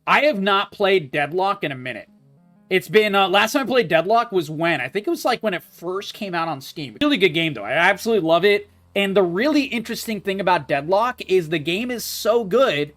I have not played Deadlock in a minute. It's been, last time I played Deadlock was when? I think it was like when it first came out on Steam. Really good game though. I absolutely love it. And the really interesting thing about Deadlock is the game is so good,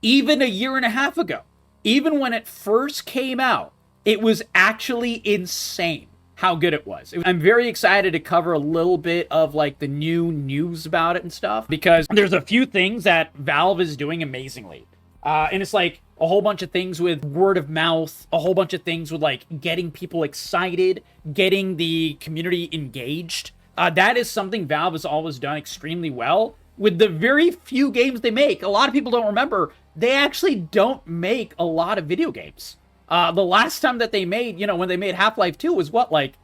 even a year and a half ago. Even when it first came out, it was actually insane how good it was. I'm very excited to cover a little bit of like the new news about it and stuff, because there's a few things that Valve is doing amazingly. And it's like a whole bunch of things with word of mouth, a whole bunch of things with like getting people excited, getting the community engaged. That is something Valve has always done extremely well. With the very few games they make, a lot of people don't remember, they actually don't make a lot of video games. The last time that they made, when they made Half-Life 2 was what, like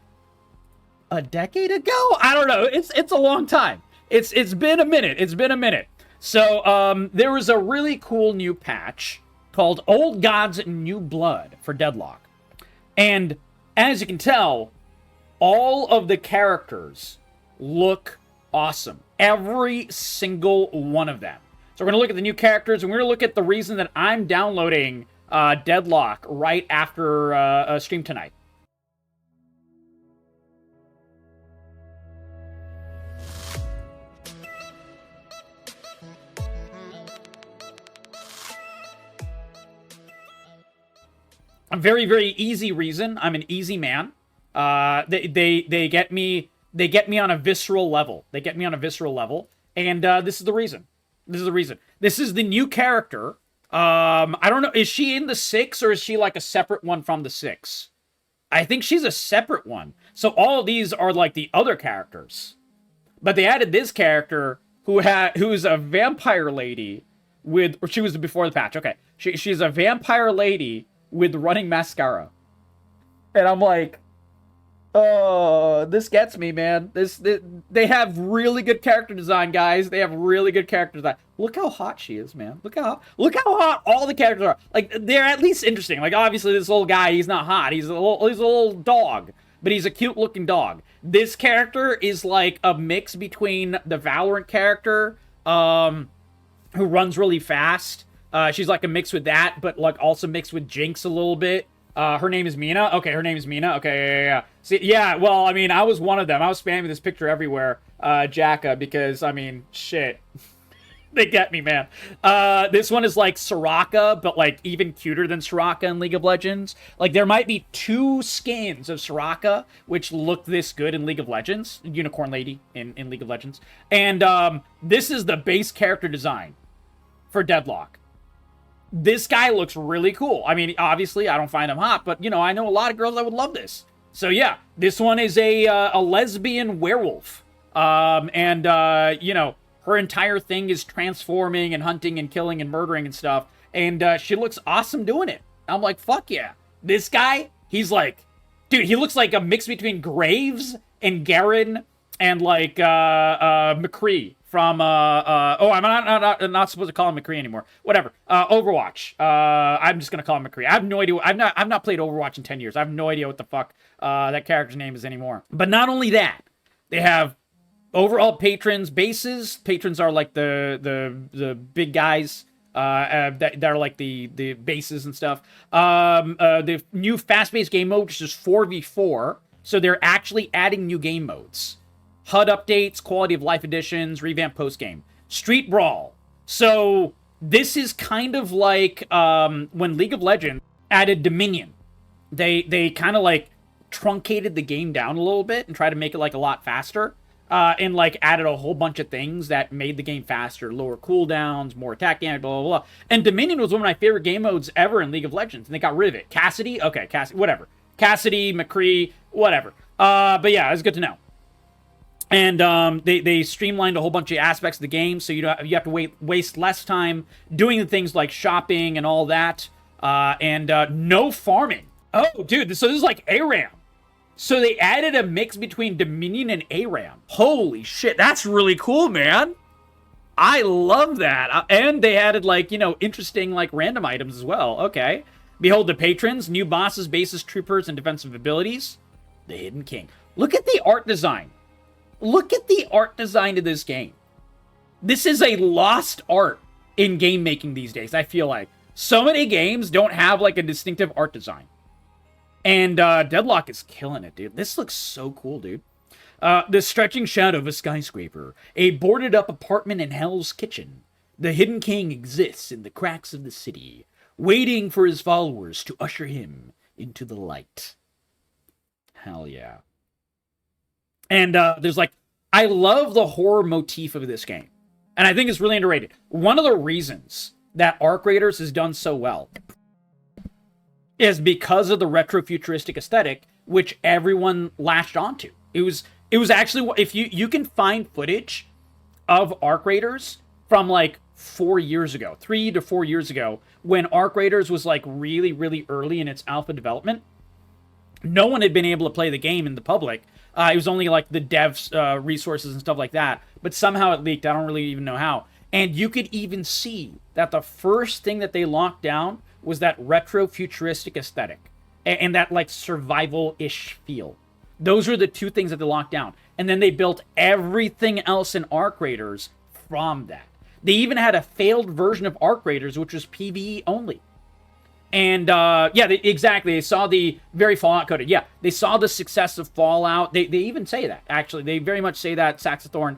a decade ago? I don't know. It's a long time. It's been a minute. It's been a minute. So, there was a really cool new patch called Old Gods New Blood for Deadlock. And as you can tell, all of the characters look awesome. Every single one of them. So we're going to look at the new characters, and we're going to look at the reason that I'm downloading Deadlock right after a stream tonight. A very, very easy reason. I'm an easy man. They get me on a visceral level. They get me on a visceral level, and this is the reason. This is the reason. This is the new character. I don't know. Is she in the 6, or is she like a separate one from the 6? I think she's a separate one. So all of these are like the other characters, but they added this character who's a vampire lady with. Or she was before the patch. Okay, she's a vampire lady with running mascara, and I'm like, oh, this gets me, man. They have really good character design, guys. They have really good character design. Look how hot she is, man. Look how hot all the characters are. Like, they're at least interesting. Like, obviously, this little guy, he's not hot. He's a little dog, but he's a cute-looking dog. This character is like a mix between the Valorant character, who runs really fast. She's like a mix with that, but like also mixed with Jinx a little bit. Her name is Mina. Okay, her name is Mina. Okay, yeah. See, yeah, well, I mean, I was one of them. I was spamming this picture everywhere, Jacka, because, I mean, shit. They get me, man. This one is like Soraka, but like even cuter than Soraka in League of Legends. Like, there might be 2 skins of Soraka which look this good in League of Legends. Unicorn Lady in League of Legends. And this is the base character design for Deadlock. This guy looks really cool. I mean, obviously, I don't find him hot, but, I know a lot of girls that would love this. So, yeah, this one is a lesbian werewolf. Her entire thing is transforming and hunting and killing and murdering and stuff. And she looks awesome doing it. I'm like, fuck yeah. This guy, he's like, dude, he looks like a mix between Graves and Garen and, like, McCree. From, I'm not supposed to call him McCree anymore. Whatever. Overwatch. I'm just gonna call him McCree. I have no idea. I've not played Overwatch in 10 years. I have no idea what the fuck that character's name is anymore. But not only that, they have overall patrons, bases. Patrons are like the big guys that are like the bases and stuff. The new fast-paced game mode, which is 4v4. So they're actually adding new game modes. HUD updates, quality of life additions, revamped post-game. Street Brawl. So this is kind of like when League of Legends added Dominion. They kind of like truncated the game down a little bit and tried to make it like a lot faster. And like added a whole bunch of things that made the game faster. Lower cooldowns, more attack damage, blah, blah, blah. And Dominion was one of my favorite game modes ever in League of Legends. And they got rid of it. Cassidy? Okay, Cassidy, whatever. Cassidy, McCree, whatever. But yeah, it's good to know. And they streamlined a whole bunch of aspects of the game, so you have to waste less time doing the things like shopping and all that, and no farming. Oh, dude, so this is like ARAM. So they added a mix between Dominion and ARAM. Holy shit, that's really cool, man. I love that. And they added, like, interesting, like, random items as well. Okay. Behold the patrons, new bosses, bases, troopers, and defensive abilities. The Hidden King. Look at the art design. Look at the art design of this game. This is a lost art in game making these days, I feel like. So many games don't have like a distinctive art design. And Deadlock is killing it, dude. This looks so cool, dude. The stretching shadow of a skyscraper, a boarded up apartment in Hell's Kitchen. The hidden king exists in the cracks of the city, waiting for his followers to usher him into the light. Hell yeah. And there's like, I love the horror motif of this game. And I think it's really underrated. One of the reasons that Arc Raiders has done so well is because of the retro-futuristic aesthetic, which everyone latched onto. It was actually, if you can find footage of Arc Raiders from like 4 years ago, 3 to 4 years ago, when Arc Raiders was like really, really early in its alpha development. No one had been able to play the game in the public. It was only like the devs resources and stuff like that. But somehow it leaked. I don't really even know how. And you could even see that the first thing that they locked down was that retro-futuristic aesthetic. And that like survival-ish feel. Those are the two things that they locked down. And then they built everything else in Arc Raiders from that. They even had a failed version of Arc Raiders, which was PvE only. And, yeah, exactly. They saw the very Fallout coded. Yeah, they saw the success of Fallout. They even say that, actually. They very much say that, Saxathorn.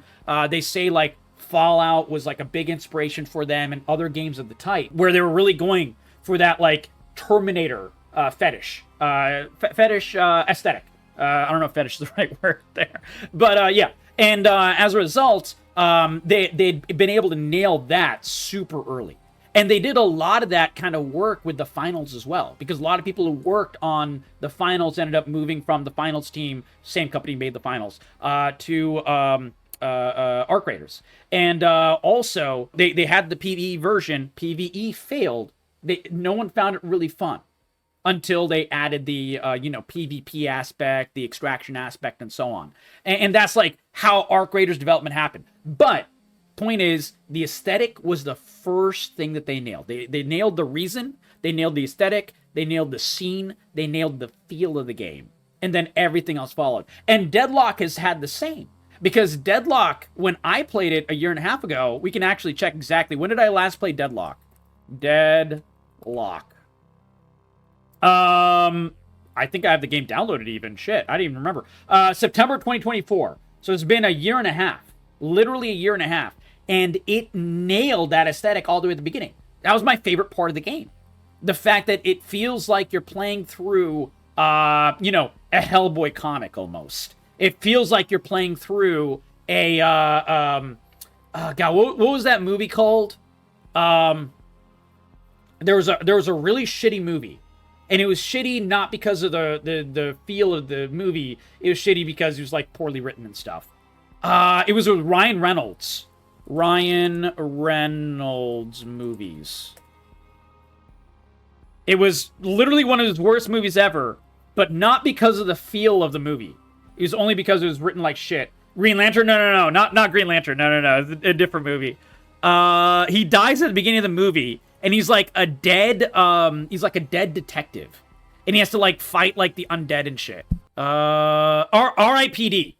They say, like, Fallout was, like, a big inspiration for them and other games of the type, where they were really going for that, like, Terminator fetish. Fetish aesthetic. I don't know if fetish is the right word there. But, yeah. And as a result, they'd been able to nail that super early. And they did a lot of that kind of work with the finals as well, because a lot of people who worked on the finals ended up moving from the finals team, same company made the finals, to Arc Raiders. And also, they had the PvE version. PvE failed. No one found it really fun until they added the, PvP aspect, the extraction aspect, and so on. And that's like how Arc Raiders development happened. But point is, the aesthetic was the first thing that they nailed. They nailed the reason, they nailed the aesthetic, they nailed the scene, they nailed the feel of the game. And then everything else followed. And Deadlock has had the same. Because Deadlock, when I played it a year and a half ago, we can actually check exactly. When did I last play Deadlock? Deadlock. I think I have the game downloaded even. Shit, I didn't even remember. September 2024. So it's been a year and a half. Literally a year and a half. And it nailed that aesthetic all the way at the beginning. That was my favorite part of the game. The fact that it feels like you're playing through, a Hellboy comic almost. It feels like you're playing through a, God, what was that movie called? There was a really shitty movie. And it was shitty not because of the feel of the movie. It was shitty because it was, like, poorly written and stuff. It was with Ryan Reynolds. Ryan Reynolds movies. It was literally one of his worst movies ever, but not because of the feel of the movie. It was only because it was written like shit. Green Lantern? No, not Green Lantern. No, it's a different movie. He dies at the beginning of the movie, and he's like a dead detective. And he has to, like, fight, like, the undead and shit. R.I.P.D.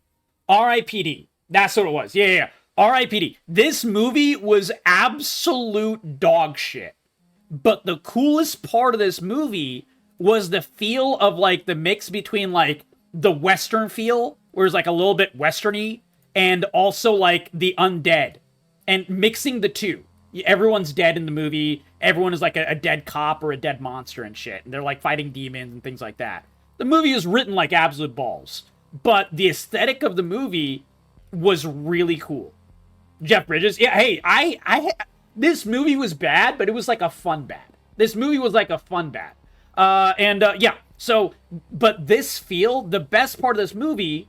R.I.P.D. That's what it was. Yeah. R.I.P.D. This movie was absolute dog shit. But the coolest part of this movie was the feel of, like, the mix between, like, the Western feel, where it's, like, a little bit Western-y, and also, like, the undead. And mixing the two. Everyone's dead in the movie. Everyone is, like, a dead cop or a dead monster and shit. And they're, like, fighting demons and things like that. The movie is written like absolute balls. But the aesthetic of the movie was really cool. Jeff Bridges, yeah, hey, this movie was bad, but it was like a fun bad. This movie was like a fun bad. Yeah, so, but this feel, the best part of this movie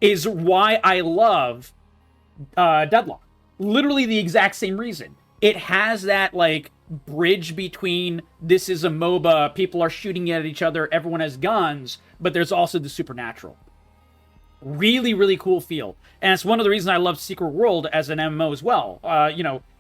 is why I love Deadlock. Literally the exact same reason. It has that, like, bridge between this is a MOBA, people are shooting at each other, everyone has guns, but there's also the supernatural. Really, really cool feel. And it's one of the reasons I love Secret World as an MMO as well.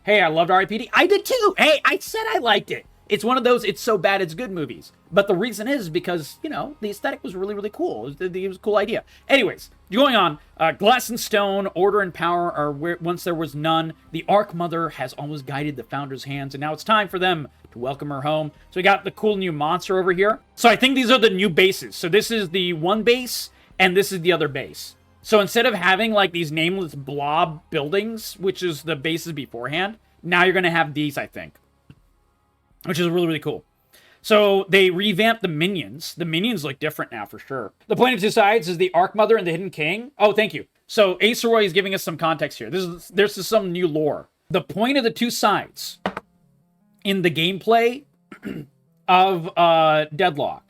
Hey, I loved R.I.P.D. I did too! Hey, I said I liked it! It's one of those, it's so bad it's good movies. But the reason is because, the aesthetic was really, really cool. It was a cool idea. Anyways, going on. Glass and Stone, Order and Power are where once there was none. The Ark Mother has always guided the Founder's hands, and now it's time for them to welcome her home. So we got the cool new monster over here. So I think these are the new bases. So this is the one base, and this is the other base. So instead of having like these nameless blob buildings, which is the bases beforehand, now you're going to have these, I think, which is really, really cool. So they revamped the minions. The minions look different now for sure. The point of two sides is the Arc Mother and the Hidden King. Oh, thank you. So Aceroy is giving us some context here. There's some new lore. The point of the two sides in the gameplay of Deadlock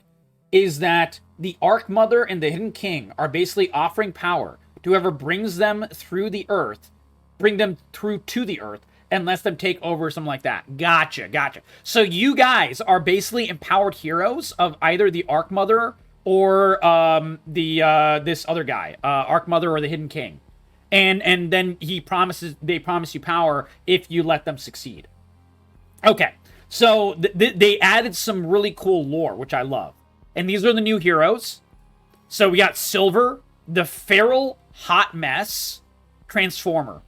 is that the Arc Mother and the Hidden King are basically offering power to whoever brings them through the earth, bring them through to the earth, and lets them take over, something like that. Gotcha. So you guys are basically empowered heroes of either the Arc Mother or this other guy, Arc Mother or the Hidden King. And then they promise you power if you let them succeed. Okay, so they added some really cool lore, which I love. And these are the new heroes. So we got Silver, the feral hot mess transformer.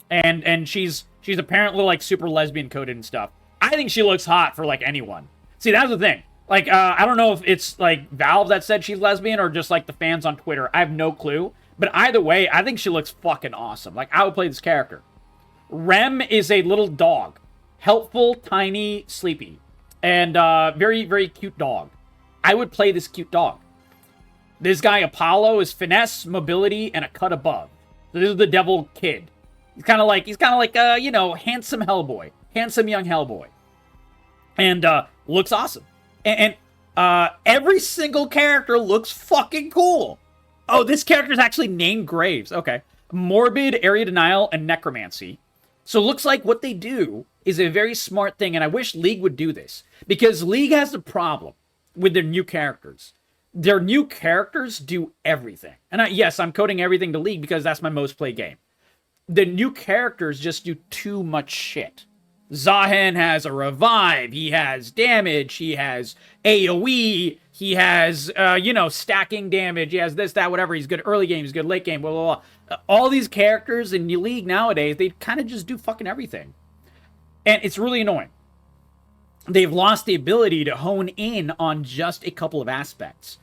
And she's apparently like super lesbian coded and stuff. I think she looks hot for like anyone. See, that's the thing. Like, I don't know if it's like Valve that said she's lesbian or just like the fans on Twitter. I have no clue. But either way, I think she looks fucking awesome. Like, I would play this character. Rem is a little dog. Helpful, tiny, sleepy. And very, very cute dog. I would play this cute dog. This guy, Apollo, is finesse, mobility, and a cut above. So this is the devil kid. He's kind of like, you know, handsome Hellboy. Handsome young Hellboy. And looks awesome. And every single character looks fucking cool. Oh, this character is actually named Graves. Okay. Morbid, area denial, and necromancy. So it looks like what they do is a very smart thing, and I wish League would do this. Because League has a problem with their new characters. Their new characters do everything. And yes, I'm coding everything to League because that's my most played game. The new characters just do too much shit. Zahen has a revive, he has damage, he has AoE, he has, stacking damage, he has this, that, whatever, he's good early game, he's good late game, blah, blah, blah. All these characters in League nowadays, they kind of just do fucking everything. And it's really annoying. They've lost the ability to hone in on just a couple of aspects.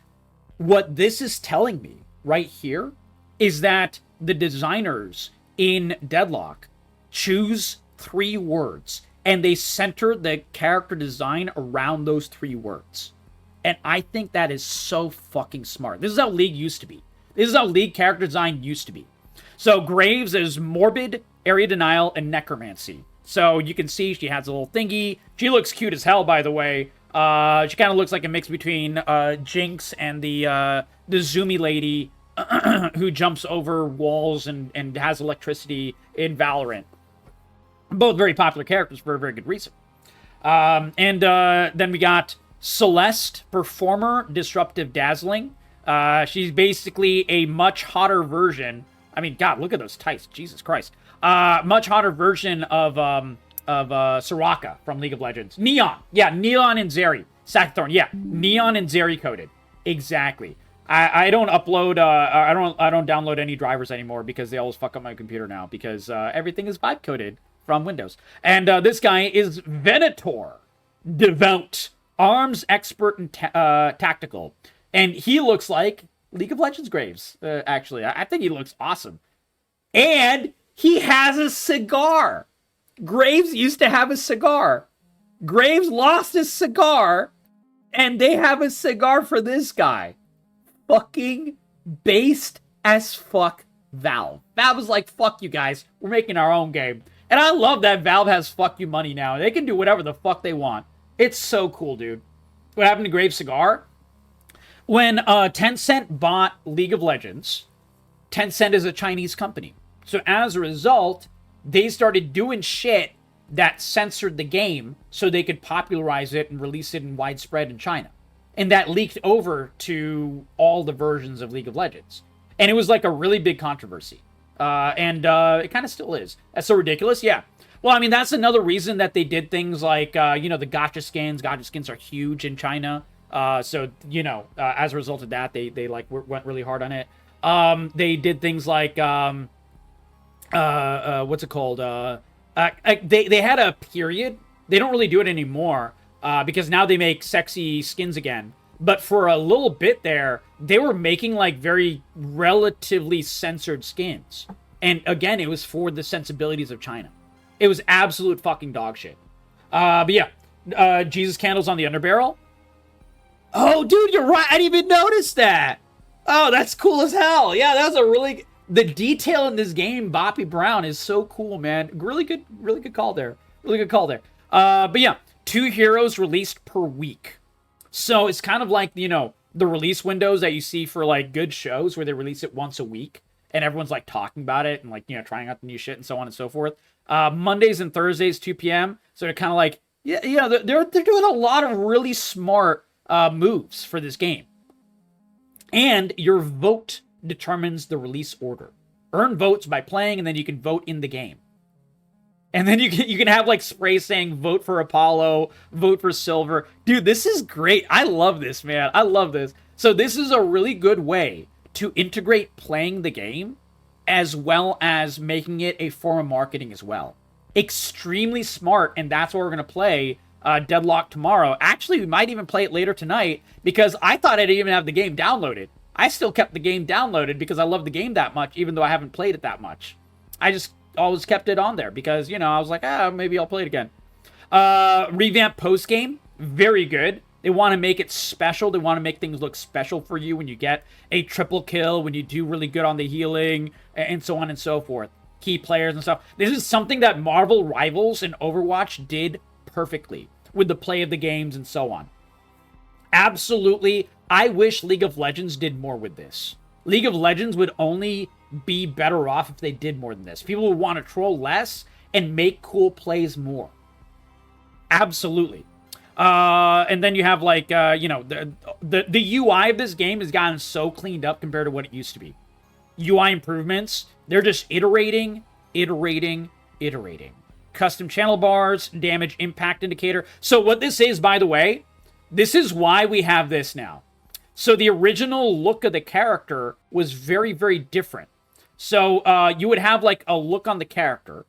What this is telling me right here is that the designers in Deadlock choose 3 words, and they center the character design around those 3 words. And I think that is so fucking smart. This is how League used to be. This is how League character design used to be. So Graves is morbid, area denial, and necromancy. So you can see she has a little thingy. She looks cute as hell, by the way. She kind of looks like a mix between Jinx and the Zoomy lady who jumps over walls and has electricity in Valorant. Both very popular characters for a very good reason. Then we got Celeste, Performer, Disruptive, Dazzling. She's basically a much hotter version. I mean, God, look at those tights. Jesus Christ. Much hotter version of Soraka from League of Legends. Neon. Yeah, Neon and Zeri. Sackthorn. Yeah, Neon and Zeri coded. Exactly. I don't upload, I don't download any drivers anymore because they always fuck up my computer now because everything is vibe coded from Windows. And this guy is Venator. Devout. Arms expert and tactical. And he looks like League of Legends Graves, actually. I think he looks awesome. And he has a cigar. Graves used to have a cigar. Graves lost his cigar, and they have a cigar for this guy. Fucking based as fuck Valve. Valve was like, fuck you guys. We're making our own game. And I love that Valve has fuck you money now. They can do whatever the fuck they want. It's so cool, dude. What happened to Graves' cigar? When Tencent bought League of Legends, Tencent is a Chinese company. So as a result, they started doing shit that censored the game so they could popularize it and release it in widespread in China. And that leaked over to all the versions of League of Legends. And it was like a really big controversy. It kind of still is. That's so ridiculous, yeah. Well, I mean, that's another reason that they did things like, the gacha skins. Gacha skins are huge in China. As a result of that, they went really hard on it. They did things like, what's it called? They had a period. They don't really do it anymore. because now they make sexy skins again. But for a little bit there, they were making like very relatively censored skins. And again, it was for the sensibilities of China. It was absolute fucking dog shit. But yeah, Jesus candles on the underbarrel. Oh, dude, you're right. I didn't even notice that. Oh, that's cool as hell. Yeah, that's a really... The detail in this game, Boppy Brown, is so cool, man. Really good call there. Really good call there. But yeah, 2 heroes released per week. So it's kind of like, you know, the release windows that you see for, like, good shows where they release it once a week. And everyone's, like, talking about it and, like, you know, trying out the new shit and so on and so forth. Mondays and Thursdays, 2 p.m. So they're kind of like, yeah, they're doing a lot of really smart moves for this game. And your vote determines the release order. Earn votes by playing, and then you can vote in the game. And then you can have like sprays saying vote for Apollo, vote for Silver. Dude, this is great. I love this, man. I love this. So this is a really good way to integrate playing the game as well as making it a form of marketing as well. Extremely smart, and that's what we're going to play Deadlock tomorrow. Actually, we might even play it later tonight because I thought I didn't even have the game downloaded. I still kept the game downloaded because I love the game that much, even though I haven't played it that much. I just always kept it on there because, you know, I was like, maybe I'll play it again. Revamp post-game, very good. They want to make it special. They want to make things look special for you when you get a triple kill, when you do really good on the healing, and so on and so forth. Key players and stuff. This is something that Marvel Rivals and Overwatch did perfectly with the play of the games and so on. Absolutely, I wish League of Legends did more with this. League of Legends would only be better off if they did more than this. People would want to troll less and make cool plays more. Absolutely. And then you have like, you know, the UI of this game has gotten so cleaned up compared to what it used to be. UI improvements, they're just iterating. Custom channel bars, damage impact indicator. So what this is, by the way, this is why we have this now. So the original look of the character was very, very different. So you would have like a look on the character,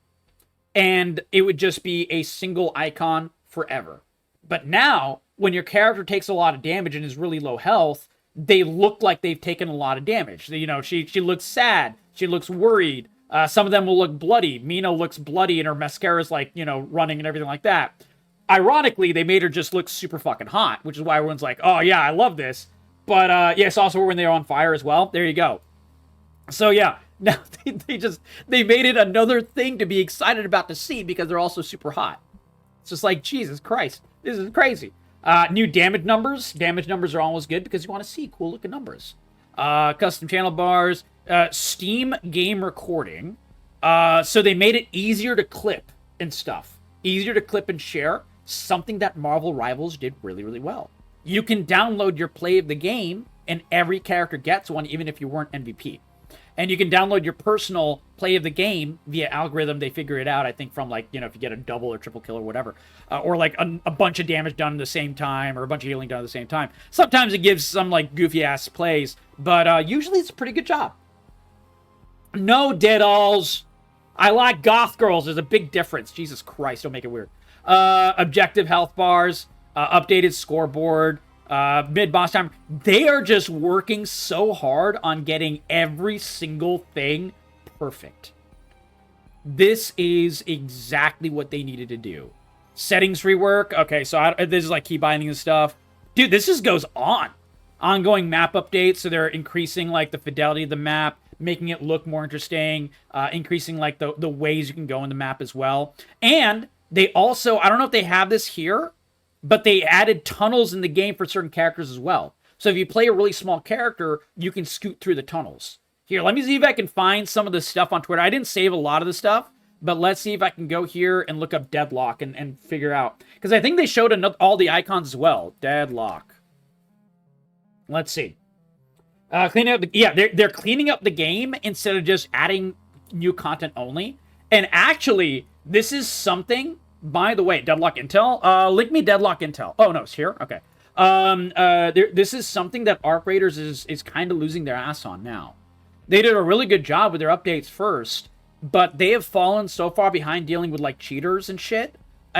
and it would just be a single icon forever. But now, when your character takes a lot of damage and is really low health, they look like they've taken a lot of damage. You know, she looks sad. She looks worried. Some of them will look bloody. Mina looks bloody and her mascara's like, you know, running and everything like that. Ironically, they made her just look super fucking hot, which is why everyone's like, oh yeah, I love this. But yes, also when they're on fire as well. There you go. So yeah, now they made it another thing to be excited about to see because they're also super hot. It's just like, Jesus Christ, this is crazy. New damage numbers. Damage numbers are always good because you want to see cool looking numbers. Custom channel bars. Steam game recording. So they made it easier to clip and stuff. Easier to clip and share. Something that Marvel Rivals did really, really well. You can download your play of the game, and every character gets one, even if you weren't MVP. And you can download your personal play of the game via algorithm. They figure it out, I think, from, like, you know, if you get a double or triple kill or whatever. Or, like, a bunch of damage done at the same time, or a bunch of healing done at the same time. Sometimes it gives some, like, goofy-ass plays, but usually it's a pretty good job. No dead-alls. I like goth girls. There's a big difference. Jesus Christ, don't make it weird. Objective health bars. Updated scoreboard. Mid-boss time. They are just working so hard on getting every single thing perfect. This is exactly what they needed to do. Settings rework. Okay, so this is like key binding and stuff. Dude, this just goes on. Ongoing map updates, so they're increasing like the fidelity of the map, making it look more interesting, increasing like the ways you can go in the map as well. And they also, I don't know if they have this here, but they added tunnels in the game for certain characters as well. So if you play a really small character, you can scoot through the tunnels. Here, let me see if I can find some of the stuff on Twitter. I didn't save a lot of the stuff, but let's see if I can go here and look up Deadlock and figure out. Because I think they showed all the icons as well. Deadlock. Let's see. Cleaning up they're cleaning up the game instead of just adding new content only. And actually, this is something, by the way, Deadlock Intel. Link me Deadlock Intel. Oh, no, it's here? Okay. This is something that Arc Raiders is kind of losing their ass on now. They did a really good job with their updates first, but they have fallen so far behind dealing with, like, cheaters and shit.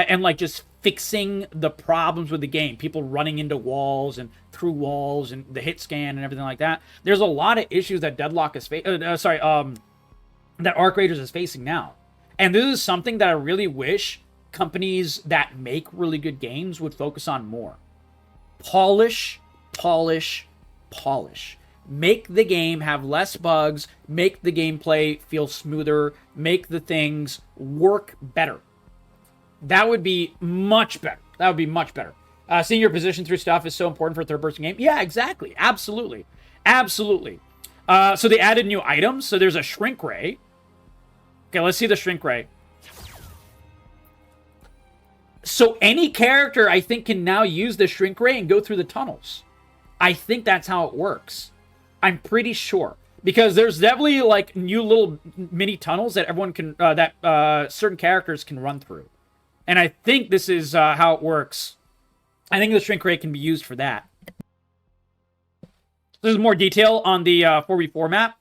and like just fixing the problems with the game, people running into walls and through walls and the hit scan and everything like that. There's a lot of issues that Deadlock is that Arc Raiders is facing now. And this is something that I really wish companies that make really good games would focus on more. Polish, polish, polish. Make the game have less bugs, make the gameplay feel smoother, make the things work better. That would be much better. That would be much better. Seeing your position through stuff is so important for a third-person game. Yeah, exactly. Absolutely. Absolutely. So they added new items. So there's a shrink ray. Okay, let's see the shrink ray. So any character, I think, can now use the shrink ray and go through the tunnels. I think that's how it works. I'm pretty sure. Because there's definitely, like, new little mini tunnels that everyone can, certain characters can run through. And I think this is how it works. I think the shrink ray can be used for that. There's more detail on the 4v4 map.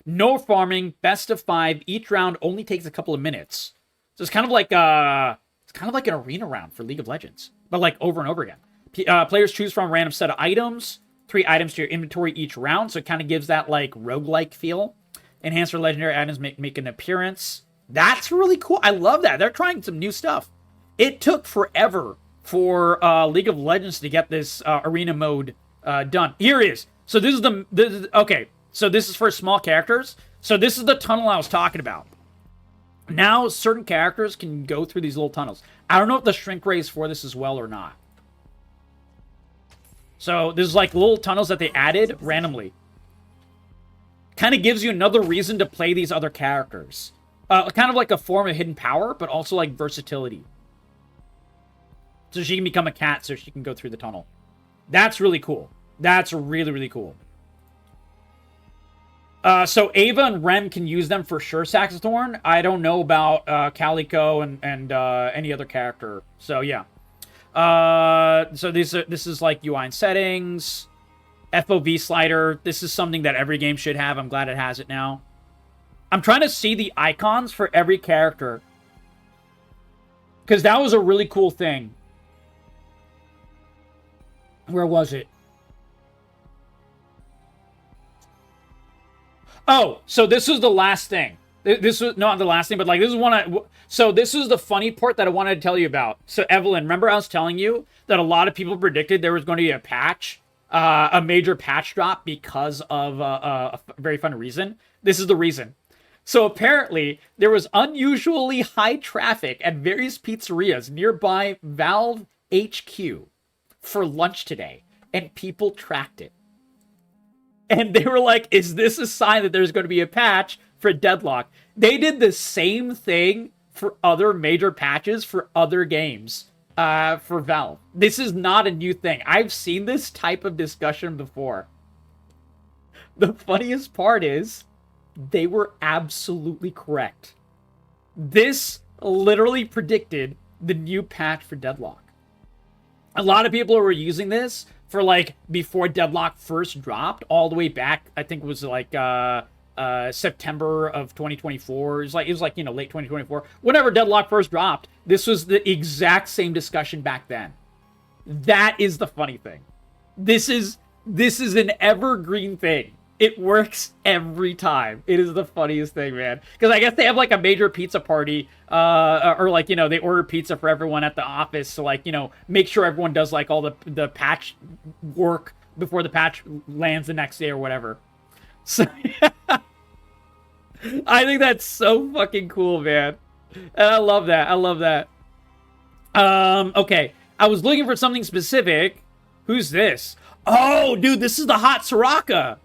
No farming, best of 5. Each round only takes a couple of minutes. So it's kind of like an arena round for League of Legends, but like over and over again. Players choose from a random set of items. 3 items to your inventory each round, so it kind of gives that like roguelike feel. Enhanced or legendary items make an appearance. That's really cool. I love that. They're trying some new stuff. It took forever for League of Legends to get this arena mode done. Here it is. So this is okay. So this is for small characters. So this is the tunnel I was talking about. Now certain characters can go through these little tunnels. I don't know if the shrink ray is for this as well or not. So there's like little tunnels that they added randomly. Kind of gives you another reason to play these other characters. Kind of like a form of hidden power, but also like versatility. So she can become a cat so she can go through the tunnel. That's really cool. That's really, really cool. So Ava and Rem can use them for sure, Saxathorn. I don't know about Calico and any other character. So yeah. So this is like UI and settings. FOV slider. This is something that every game should have. I'm glad it has it now. I'm trying to see the icons for every character. Because that was a really cool thing. Where was it? Oh, so this was the last thing. This was not the last thing, but like this is one so this is the funny part that I wanted to tell you about. So Evelyn, remember I was telling you that a lot of people predicted there was going to be a patch, a major patch drop because of a very fun reason. This is the reason. So apparently there was unusually high traffic at various pizzerias nearby Valve HQ for lunch today, and people tracked it. And they were like, is this a sign that there's going to be a patch for Deadlock? They did the same thing for other major patches for other games for Valve. This is not a new thing. I've seen this type of discussion before. The funniest part is they were absolutely correct. This literally predicted the new patch for Deadlock. A lot of people were using this for like before Deadlock first dropped, all the way back. I think it was like September of 2024. It was like you know, late 2024. Whenever Deadlock first dropped, this was the exact same discussion back then. That is the funny thing. This is an evergreen thing. It works every time. It is the funniest thing, man. Because I guess they have like a major pizza party, or like, you know, they order pizza for everyone at the office. So like, you know, make sure everyone does like all the patch work before the patch lands the next day or whatever. So yeah. I think that's so fucking cool, man. And I love that. I love that. Okay. I was looking for something specific. Who's this? Oh, dude, this is the hot Soraka.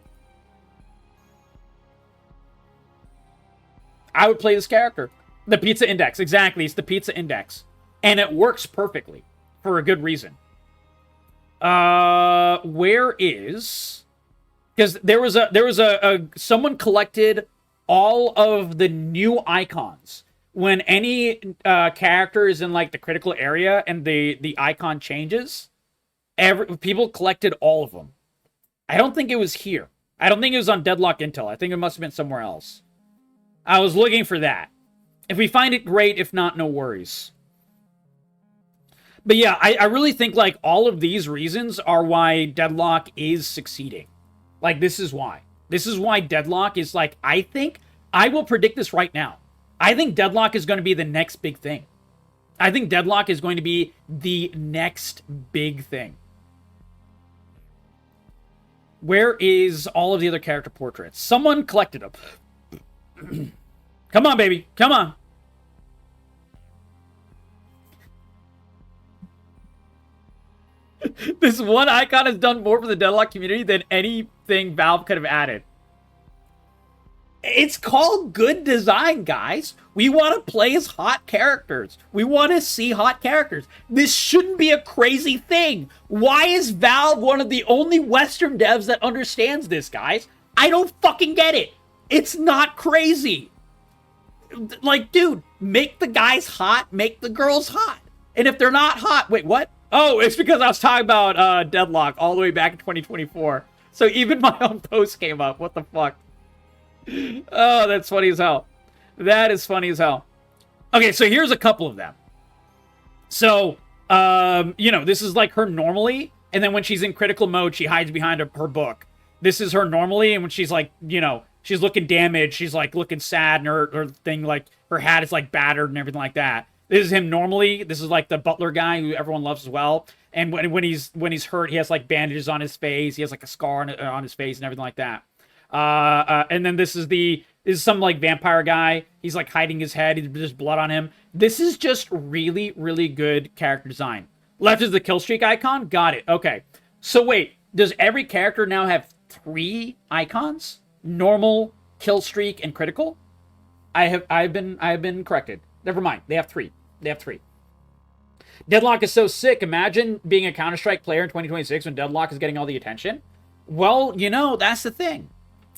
I would play this character. The Pizza Index. Exactly. It's the Pizza Index. And it works perfectly. For a good reason. Where is... Because there was a someone collected all of the new icons. When any character is in like the critical area and the icon changes, people collected all of them. I don't think it was here. I don't think it was on Deadlock Intel. I think it must have been somewhere else. I was looking for that. If we find it, great. If not, no worries. But yeah, I really think like all of these reasons are why Deadlock is succeeding. Like this is why. This is why Deadlock is like, I think, I will predict this right now. I think Deadlock is going to be the next big thing. I think Deadlock is going to be the next big thing. Where is all of the other character portraits? Someone collected them. Come on, baby. Come on. This one icon has done more for the Deadlock community than anything Valve could have added. It's called good design, guys. We want to play as hot characters. We want to see hot characters. This shouldn't be a crazy thing. Why is Valve one of the only Western devs that understands this, guys? I don't fucking get it. It's not crazy. Like, dude, make the guys hot, make the girls hot. And if they're not hot, wait, what? Oh, it's because I was talking about Deadlock all the way back in 2024. So even my own post came up. What the fuck? Oh, that's funny as hell. That is funny as hell. Okay, so here's a couple of them. So, you know, this is like her normally, and then when she's in critical mode, she hides behind her book. This is her normally, and when she's like, you know, she's looking damaged, she's like looking sad, and her thing, like, her hat is like battered and everything like that. This is him normally. This is like the butler guy who everyone loves as well. And when he's hurt, he has like bandages on his face. He has like a scar on his face and everything like that. And then this is some like vampire guy. He's like hiding his head. There's blood on him. This is just really, really good character design. Left is the kill streak icon. Got it. Okay. So wait, does every character now have 3 icons? Normal, kill streak, and critical? I've been corrected. Never mind. They have 3. They have 3. Deadlock is so sick. Imagine being a Counter-Strike player in 2026 when Deadlock is getting all the attention. Well, you know, that's the thing.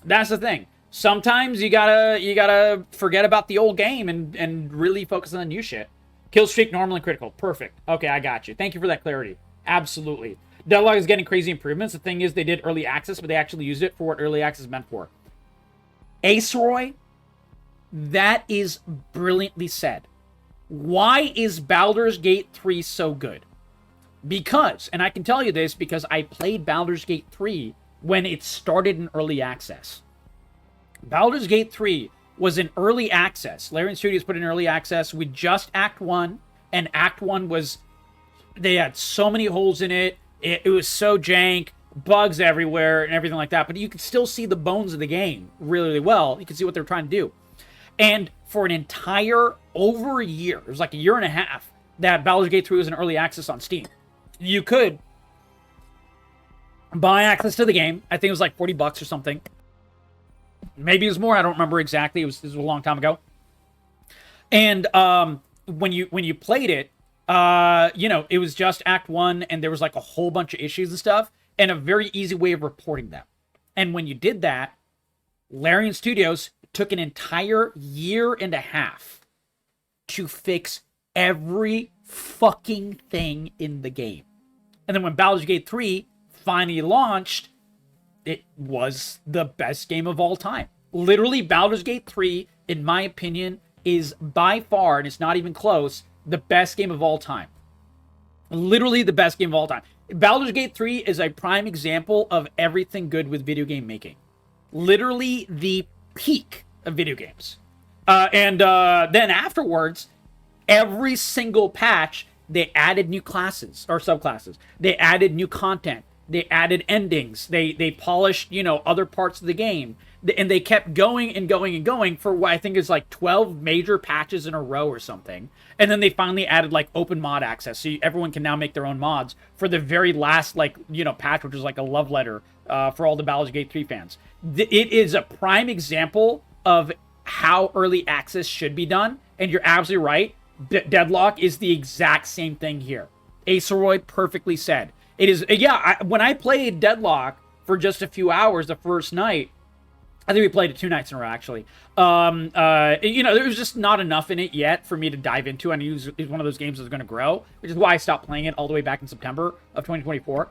That's the thing. Sometimes you gotta forget about the old game and really focus on the new shit. Kill streak, normal, and critical. Perfect. Okay, I got you. Thank you for that clarity. Absolutely. Deadlock is getting crazy improvements. The thing is, they did early access, but they actually used it for what early access is meant for. Ace Roy, that is brilliantly said. Why is Baldur's Gate 3 so good? Because, and I can tell you this because I played Baldur's Gate 3 when it started in early access. Baldur's Gate 3 was in early access. Larian Studios put in early access with just Act 1, and Act 1 was, they had so many holes in it. It was so jank, bugs everywhere, and everything like that. But you could still see the bones of the game really, really well. You could see what they're trying to do. And for an entire over a year, it was like a year and a half, that Baldur's Gate 3 was in early access on Steam. You could buy access to the game. I think it was like $40 or something. Maybe it was more. I don't remember exactly. This was a long time ago. And when you played it, you know, it was just Act 1, and there was like a whole bunch of issues and stuff, and a very easy way of reporting them. And when you did that, Larian Studios took an entire year and a half to fix every fucking thing in the game. And then when Baldur's Gate 3 finally launched, it was the best game of all time. Literally, Baldur's Gate 3, in my opinion, is by far, and it's not even close, the best game of all time. Literally the best game of all time. Baldur's Gate 3 is a prime example of everything good with video game making. Literally the peak of video games. And then afterwards, every single patch, they added new classes or subclasses. They added new content. They added endings. They polished, you know, other parts of the game. And they kept going and going and going for what I think is like 12 major patches in a row or something. And then they finally added like open mod access. So everyone can now make their own mods for the very last, like, you know, patch, which is like a love letter for all the Baldur's Gate 3 fans. It is a prime example of how early access should be done. And you're absolutely right. Deadlock is the exact same thing here. Aceroid perfectly said. It is, yeah, when I played Deadlock for just a few hours the first night, I think we played it 2 nights in a row, actually. You know, there was just not enough in it yet for me to dive into. I knew it was one of those games that was going to grow, which is why I stopped playing it all the way back in September of 2024.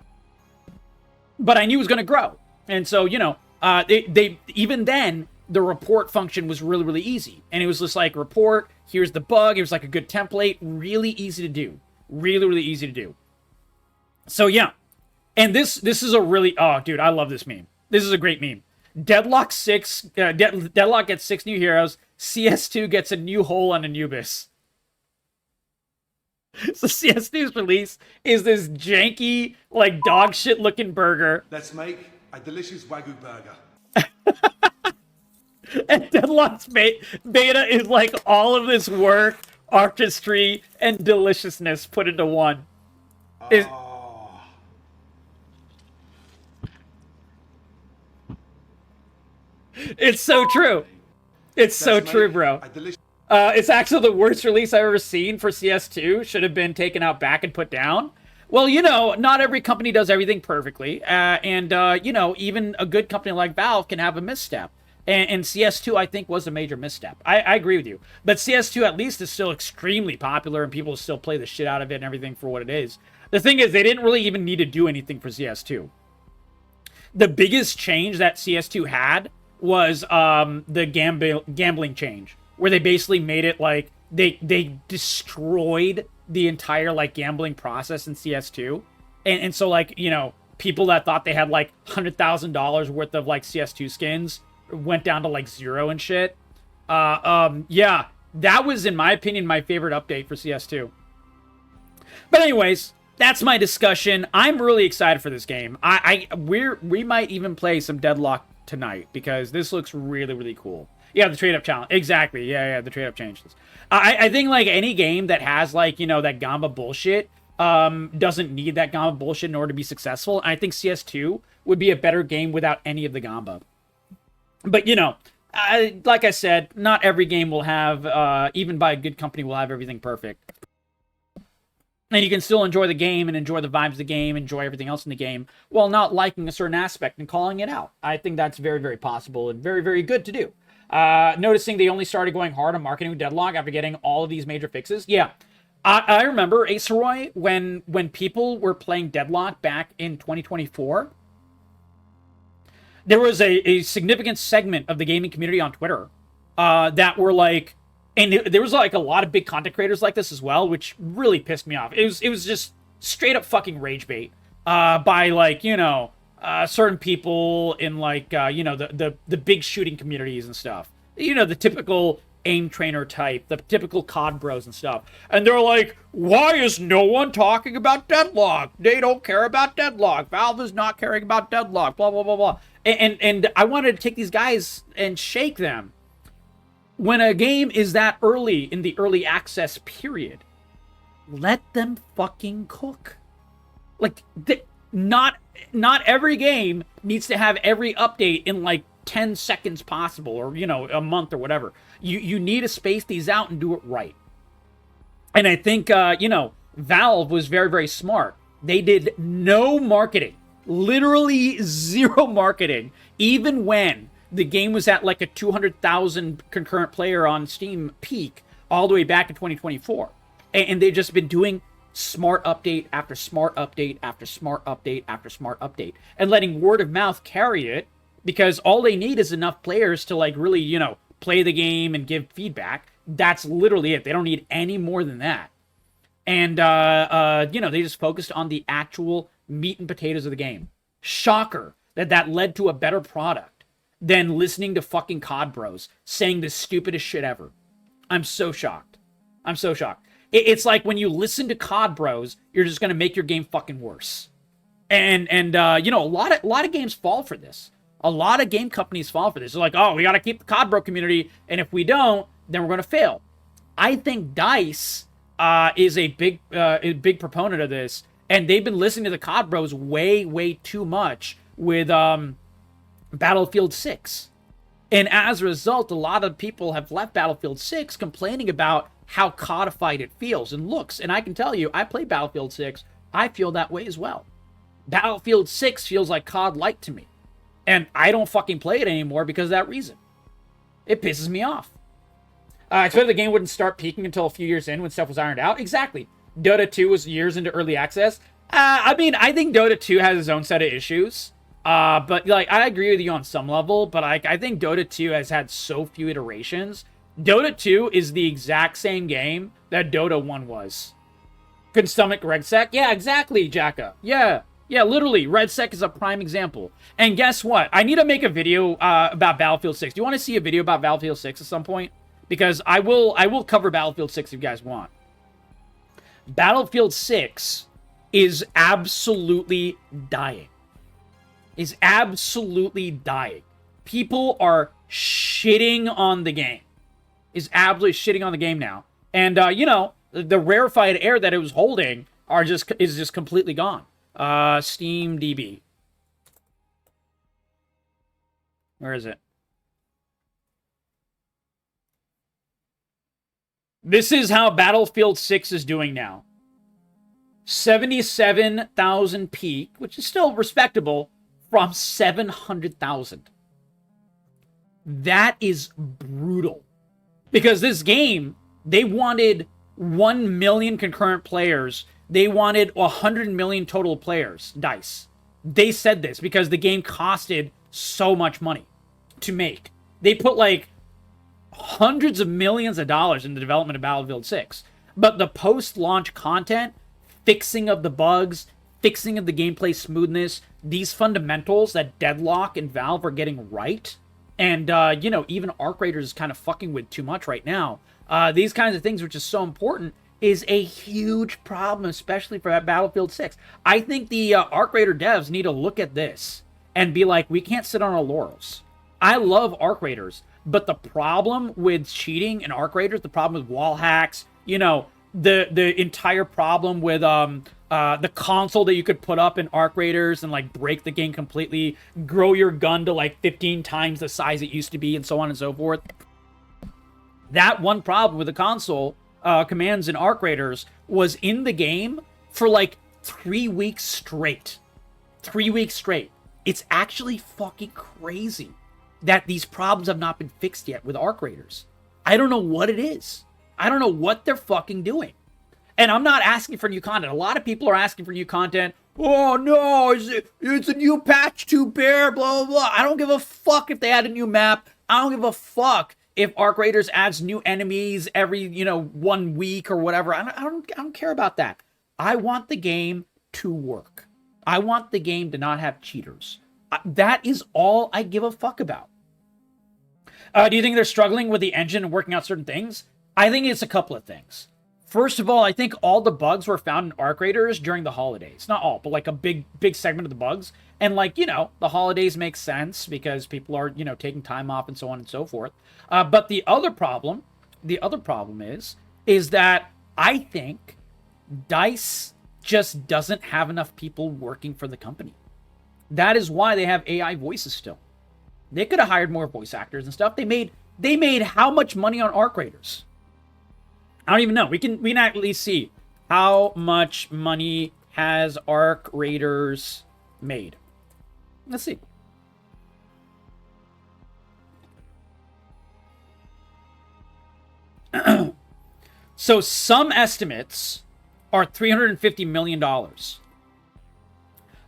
But I knew it was going to grow. And so, you know, they even then, the report function was really, really easy. And it was just like, report, here's the bug. It was like a good template, really easy to do. Really, really easy to do. So yeah. And this is a really, oh, dude, I love this meme. This is a great meme. Deadlock gets 6 new heroes. CS2 gets a new hole on Anubis. So CS2's release is this janky, like, dog shit looking burger. Let's make a delicious Wagyu burger. And Deadlock's beta is like all of this work, artistry, and deliciousness put into one. It's so true. It's so true, bro. It's actually the worst release I've ever seen for CS2. Should have been taken out back and put down. Well, you know, not every company does everything perfectly. You know, even a good company like Valve can have a misstep. And CS2, I think, was a major misstep. I agree with you. But CS2, at least, is still extremely popular, and people still play the shit out of it and everything for what it is. The thing is, they didn't really even need to do anything for CS2. The biggest change that CS2 had was the gambling change, where they basically made it like they destroyed the entire like gambling process in CS2, and so like, you know, people that thought they had like $100,000 worth of like CS2 skins went down to like 0 and shit. Yeah, that was, in my opinion, my favorite update for CS2. But anyways, that's my discussion. I'm really excited for this game. We might even play some Deadlock tonight, because this looks really, really cool. Yeah, the trade-up challenge. Exactly. Yeah, the trade-up changes. I think, like, any game that has, like, you know, that Gamba bullshit doesn't need that Gamba bullshit in order to be successful. I think CS2 would be a better game without any of the Gamba. But, you know, like I said, not every game will have, even by a good company, will have everything perfect. And you can still enjoy the game and enjoy the vibes of the game, enjoy everything else in the game, while not liking a certain aspect and calling it out. I think that's very, very possible and very, very good to do. Noticing they only started going hard on marketing with Deadlock after getting all of these major fixes. Yeah, I remember, Aceroy, when people were playing Deadlock back in 2024, there was a significant segment of the gaming community on Twitter that were like, and there was like a lot of big content creators like this as well, which really pissed me off. It was just straight up fucking rage bait by, like, you know, certain people in, like, you know, the big shooting communities and stuff. You know, the typical aim trainer type, the typical COD bros and stuff. And they're like, why is no one talking about Deadlock? They don't care about Deadlock. Valve is not caring about Deadlock, blah, blah, blah, blah. And I wanted to take these guys and shake them. When a game is that early in the early access period, let them fucking cook. Like, not every game needs to have every update in like 10 seconds possible, or, you know, a month or whatever. You need to space these out and do it right. And I think, you know, Valve was very, very smart. They did no marketing, literally zero marketing, even when the game was at like a 200,000 concurrent player on Steam peak all the way back in 2024. And they've just been doing smart update after smart update after smart update after smart update, and letting word of mouth carry it, because all they need is enough players to, like, really, you know, play the game and give feedback. That's literally it. They don't need any more than that. And, you know, they just focused on the actual meat and potatoes of the game. Shocker that led to a better product than listening to fucking COD bros saying the stupidest shit ever. I'm so shocked. I'm so shocked. It's like when you listen to COD bros, you're just gonna make your game fucking worse. And you know, a lot of games fall for this. A lot of game companies fall for this. They're like, oh, we gotta keep the COD bro community, and if we don't, then we're gonna fail. I think DICE is a big proponent of this, and they've been listening to the COD bros way, way too much with Battlefield 6. And as a result, a lot of people have left Battlefield 6 complaining about how codified it feels and looks. And I can tell you, I play Battlefield 6, I feel that way as well. Battlefield 6 feels like COD Light to me. And I don't fucking play it anymore because of that reason. It pisses me off. I expected the game wouldn't start peaking until a few years in when stuff was ironed out. Exactly. Dota 2 was years into early access. I mean, I think Dota 2 has its own set of issues. But, like, I agree with you on some level, but I think Dota 2 has had so few iterations. Dota 2 is the exact same game that Dota 1 was. Couldn't stomach RedSec? Yeah, exactly, Jacka. Yeah. Yeah, literally, RedSec is a prime example. And guess what? I need to make a video about Battlefield 6. Do you want to see a video about Battlefield 6 at some point? Because I will cover Battlefield 6 if you guys want. Battlefield 6 is absolutely dying. Is absolutely dying. People are shitting on the game. Is absolutely shitting on the game now. And, you know, the rarefied air that it was holding is just completely gone. Steam DB. Where is it? This is how Battlefield 6 is doing now. 77,000 peak, which is still respectable, from 700,000. That is brutal. Because this game, they wanted 1 million concurrent players. They wanted 100 million total players, DICE. They said this because the game costed so much money to make. They put like hundreds of millions of dollars in the development of Battlefield 6. But the post-launch content, fixing of the bugs, fixing of the gameplay smoothness, these fundamentals that Deadlock and Valve are getting right, and, you know, even Arc Raiders is kind of fucking with too much right now. These kinds of things, which is so important, is a huge problem, especially for that Battlefield 6. I think the Arc Raider devs need to look at this and be like, we can't sit on our laurels. I love Arc Raiders, but the problem with cheating in Arc Raiders, the problem with wall hacks, you know, the entire problem with the console that you could put up in Arc Raiders and like break the game completely, grow your gun to like 15 times the size it used to be, and so on and so forth. That one problem with the console commands in Arc Raiders was in the game for like 3 weeks straight. 3 weeks straight. It's actually fucking crazy that these problems have not been fixed yet with Arc Raiders. I don't know what it is. I don't know what they're fucking doing. And I'm not asking for new content. A lot of people are asking for new content. Oh no, it's a new patch to bear, blah, blah, blah. I don't give a fuck if they add a new map. I don't give a fuck if Arc Raiders adds new enemies every, you know, 1 week or whatever. I don't care about that. I want the game to work. I want the game to not have cheaters. That is all I give a fuck about. Do you think they're struggling with the engine and working out certain things? I think it's a couple of things. First of all, I think all the bugs were found in Arc Raiders during the holidays. Not all, but like a big segment of the bugs. And like, you know, the holidays make sense because people are, you know, taking time off and so on and so forth. But the other problem is that I think DICE just doesn't have enough people working for the company. That is why they have AI voices still. They could have hired more voice actors and stuff. They made how much money on Arc Raiders? I don't even know. We can at least see how much money has Arc Raiders made. Let's see. So some estimates are $350 million.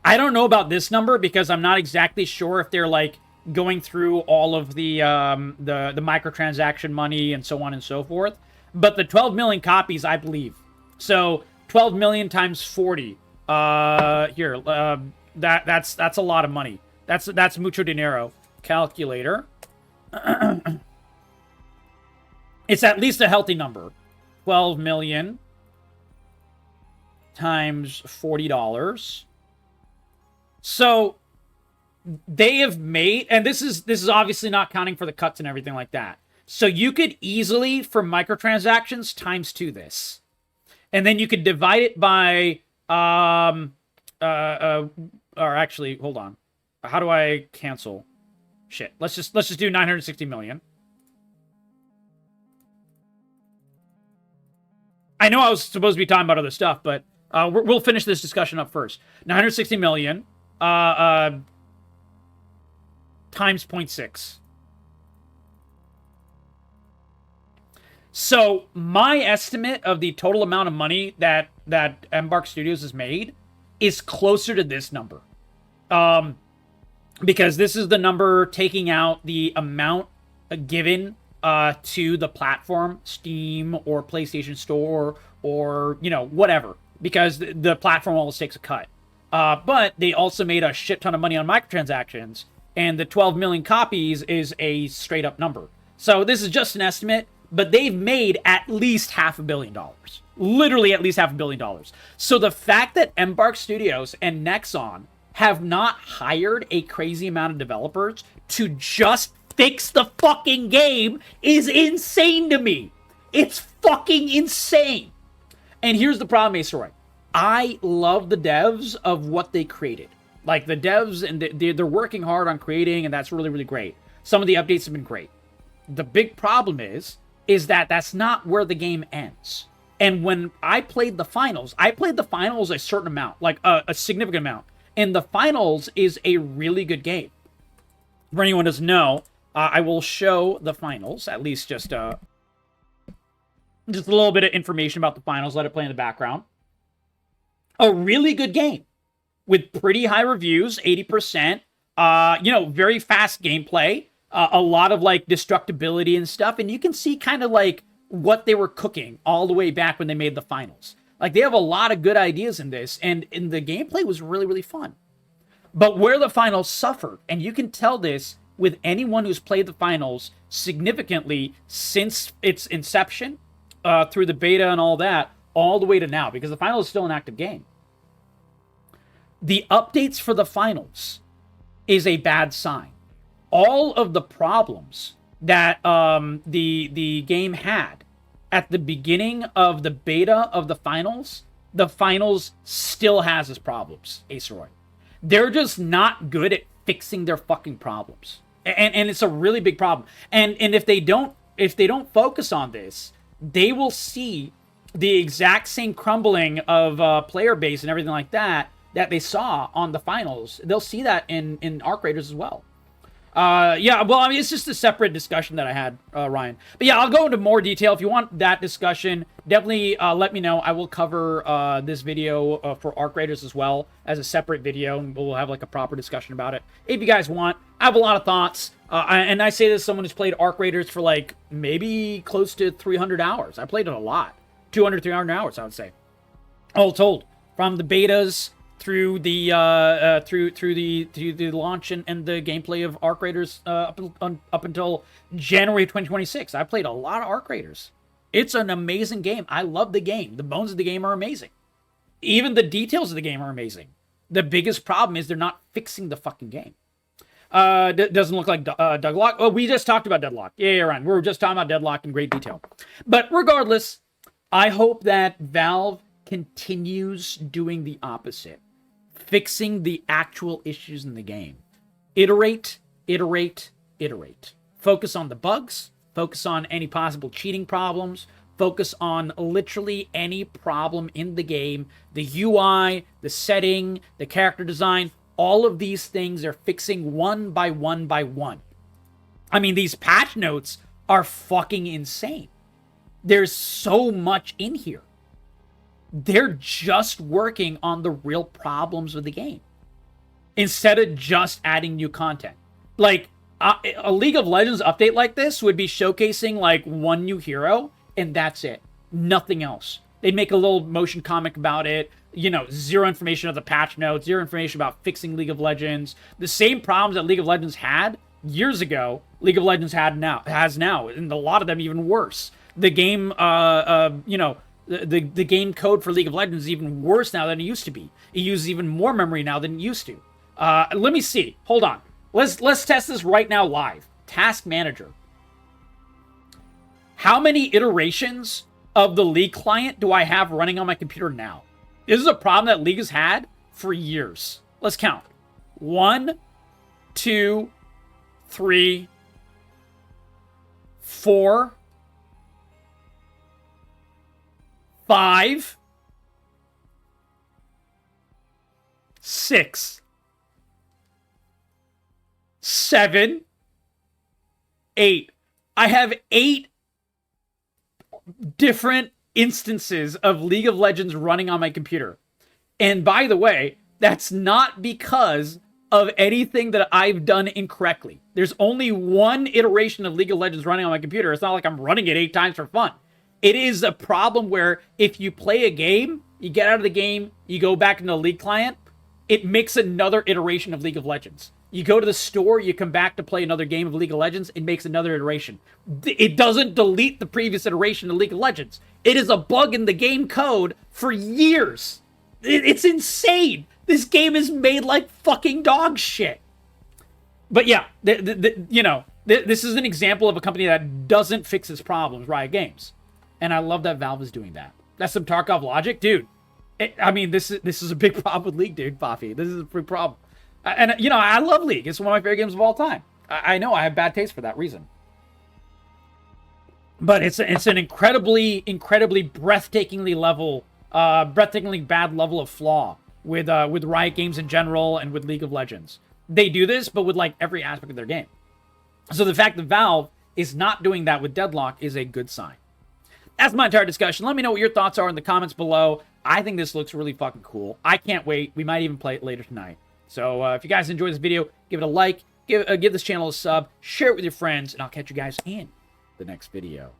I don't know about this number because I'm not exactly sure if they're like going through all of the microtransaction money and so on and so forth. But the 12 million copies, I believe. So 12 million times 40. That's a lot of money. That's mucho dinero. Calculator. It's at least a healthy number. 12 million times $40. So they have made, and this is obviously not counting for the cuts and everything like that. So you could easily, for microtransactions, times 2 this. And then you could divide it by, or actually, hold on. How do I cancel? Shit. Let's just do 960 million. I know I was supposed to be talking about other stuff, but we'll finish this discussion up first. 960 million times 0.6. So my estimate of the total amount of money that Embark Studios has made is closer to this number. Because this is the number taking out the amount given to the platform, Steam or PlayStation Store or, you know, whatever. because the platform always takes a cut. But they also made a shit ton of money on microtransactions, and the 12 million copies is a straight up number. So this is just an estimate, but they've made at least $500 million. Literally at least $500 million. So the fact that Embark Studios and Nexon have not hired a crazy amount of developers to just fix the fucking game is insane to me. It's fucking insane. And here's the problem, Aceroy. I love the devs of what they created. Like, the devs, and they're working hard on creating, and that's really, really great. Some of the updates have been great. The big problem is that that's not where the game ends. And when I played the finals a certain amount, like a significant amount. And the finals is a really good game. For anyone who doesn't know, I will show the finals, at least just a little bit of information about the finals, let it play in the background. A really good game with pretty high reviews, 80%, very fast gameplay, a lot of like destructibility and stuff. And you can see kind of like what they were cooking all the way back when they made the finals. Like, they have a lot of good ideas in this, and the gameplay was really, really fun. But where the finals suffered, and you can tell this with anyone who's played the finals significantly since its inception, through the beta and all that, all the way to now, because the finals is still an active game. The updates for the finals is a bad sign. All of the problems that the game had at the beginning of the beta of the finals still has its problems, Aceroy. They're just not good at fixing their fucking problems. And it's a really big problem. And if they don't focus on this, they will see the exact same crumbling of player base and everything like that they saw on the finals. They'll see that in Arc Raiders as well. It's just a separate discussion that I had, Ryan. But yeah, I'll go into more detail. If you want that discussion, definitely let me know. I will cover this video for Arc Raiders as well as a separate video, and we'll have like a proper discussion about it. If you guys want, I have a lot of thoughts. And I say this as someone who's played Arc Raiders for like maybe close to 300 hours. I played it a lot. 200, 300 hours, I would say. All told. From the betas through the launch and the gameplay of Arc Raiders up until January 2026. I played a lot of Arc Raiders. It's an amazing game. I love the game. The bones of the game are amazing. Even the details of the game are amazing. The biggest problem is they're not fixing the fucking game. Doesn't look like Deadlock. Oh, we just talked about Deadlock. Yeah, Ryan. We were just talking about Deadlock in great detail. But regardless, I hope that Valve continues doing the opposite. Fixing the actual issues in the game. Iterate, iterate, iterate. Focus on the bugs. Focus on any possible cheating problems. Focus on literally any problem in the game. The UI, the setting, the character design. All of these things they're fixing one by one by one. I mean, these patch notes are fucking insane. There's so much in here. They're just working on the real problems of the game instead of just adding new content. Like, a League of Legends update like this would be showcasing like one new hero, and that's it. Nothing else. They'd make a little motion comic about it. Zero information of the patch notes, zero information about fixing League of Legends. The same problems that League of Legends had years ago, League of Legends has now, and a lot of them even worse. The game, the game code for League of Legends is even worse now than it used to be. It uses even more memory now than it used to. Let me see. Hold on. Let's test this right now live. Task Manager. How many iterations of the League client do I have running on my computer now? This is a problem that League has had for years. Let's count. 1, 2, 3, 4, 5, 6, 7, 8. I have 8 different instances of League of Legends running on my computer. And by the way, that's not because of anything that I've done incorrectly. There's only one iteration of League of Legends running on my computer. It's not like I'm running it 8 times for fun. It is a problem where if you play a game, you get out of the game, you go back into the League client, it makes another iteration of League of Legends. You go to the store, you come back to play another game of League of Legends, it makes another iteration. It doesn't delete the previous iteration of League of Legends. It is a bug in the game code for years. It's insane. This game is made like fucking dog shit. But yeah, this is an example of a company that doesn't fix its problems, Riot Games. And I love that Valve is doing that. That's some Tarkov logic, dude. This is a big problem with League, dude, Fafi. This is a big problem. And, I love League. It's one of my favorite games of all time. I know I have bad taste for that reason. But it's an incredibly breathtakingly bad level of flaw with Riot Games in general and with League of Legends. They do this, but with like every aspect of their game. So the fact that Valve is not doing that with Deadlock is a good sign. That's my entire discussion. Let me know what your thoughts are in the comments below. I think this looks really fucking cool. I can't wait. We might even play it later tonight. So if you guys enjoyed this video, give it a like, give this channel a sub, share it with your friends, and I'll catch you guys in the next video.